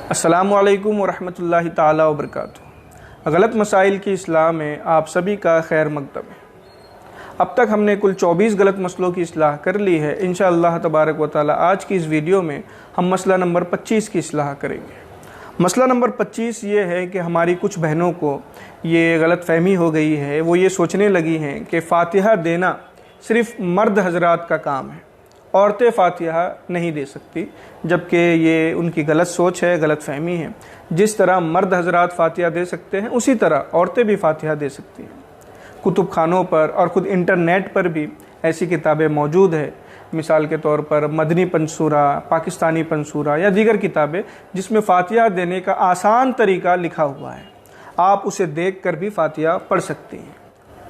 अस्सलामुअलैकुम वरहमतुल्लाहि ताला वबरकातुहू। गलत मसाइल की इस्लाह में आप सभी का खैर मकदम है। अब तक हमने कुल 24 गलत मसलों की इस्लाह कर ली है। इंशाअल्लाह तबारक व ताला आज की इस वीडियो में हम मसला नंबर 25 की इस्लाह करेंगे। मसला नंबर 25 ये है कि हमारी कुछ बहनों को ये गलत फहमी हो गई है। वो ये सोचने लगी हैं कि फ़ातिहा देना सिर्फ़ मर्द हजरात का काम है, औरतें फ़ातिहा नहीं दे सकती, जबकि ये उनकी गलत सोच है, गलत फहमी है। जिस तरह मर्द हजरात फ़ातिहा दे सकते हैं उसी तरह औरतें भी फ़ातिहा दे सकती हैं। कुतुब खानों पर और ख़ुद इंटरनेट पर भी ऐसी किताबें मौजूद है। मिसाल के तौर पर मदनी पंसूरा, पाकिस्तानी पंसूरा या दीगर किताबें जिसमें फ़ातिहा देने का आसान तरीका लिखा हुआ है। आप उसे देख कर भी फ़ातिहा पढ़ सकती हैं।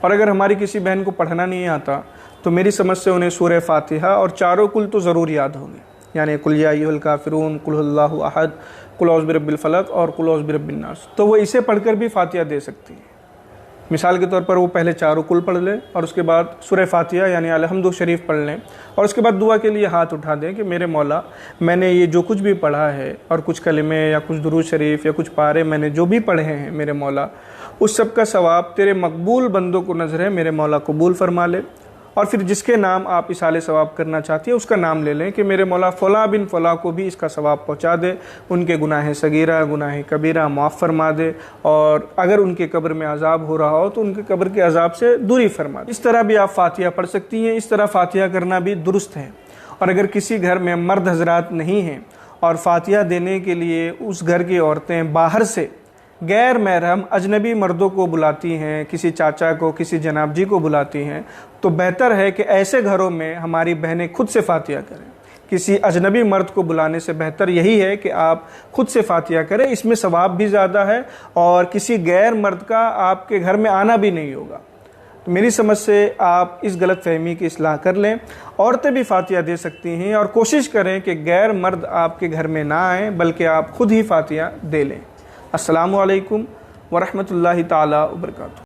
और अगर हमारी किसी बहन को पढ़ना नहीं आता तो मेरी समझ से उन्हें सूरह फ़ातिहा और चारों कुल तो ज़रूर याद होंगे, यानी कुल या अय्युहल काफ़िरून, कुल हुवल्लाहु अहद, कुल औज़ु बिरब्बिल फ़लक़ और कुल औज़ु बिरब्बिन नास। तो वो इसे पढ़कर भी फ़ातिहा दे सकती है। मिसाल के तौर पर वो पहले चारों कुल पढ़ लें और उसके बाद सूरह फ़ातिहा यानी अलहम्दु शरीफ पढ़ लें और उसके बाद दुआ के लिए हाथ उठा दें कि मेरे मौला, मैंने ये जो कुछ भी पढ़ा है और कुछ कलिमे या कुछ दुरूद शरीफ या कुछ पारे मैंने जो भी पढ़े हैं मेरे मौला, उस सब का सवाब तेरे मकबूल बंदों को नज़र है, मेरे मौला कबूल फरमा ले। और फिर जिसके नाम आप इसाले सवाब करना चाहती है उसका नाम ले लें कि मेरे मौला फ़ला बिन फ़ला को भी इसका सवाब पहुँचा दे, उनके गुनाह सगीरा गुनाह कबीरा माफ़ फरमा दे, और अगर उनके कब्र में अजाब हो रहा हो तो उनके कब्र के अजाब से दूरी फरमा दे। इस तरह भी आप फ़ातिहा पढ़ सकती हैं। इस तरह फ़ातिहा करना भी दुरुस्त है। और अगर किसी घर में मर्द हजरात नहीं हैं और फ़ातिहा देने के लिए उस घर की औरतें बाहर से गैर महरम अजनबी मर्दों को बुलाती हैं, किसी चाचा को, किसी जनाब जी को बुलाती हैं, तो बेहतर है कि ऐसे घरों में हमारी बहनें खुद से फ़ातिहा करें। किसी अजनबी मर्द को बुलाने से बेहतर यही है कि आप खुद से फ़ातिहा करें। इसमें सवाब भी ज़्यादा है और किसी गैर मर्द का आपके घर में आना भी नहीं होगा। तो मेरी समझ से आप इस गलत फहमी की इस्लाह कर लें। औरतें भी फ़ातिहा दे सकती हैं और कोशिश करें कि गैर मर्द आपके घर में ना आएँ, बल्कि आप खुद ही फ़ातिहा दे लें। अस्सलामु अलैकुम वरहमतुल्लाहि ताला वबरकातुहू।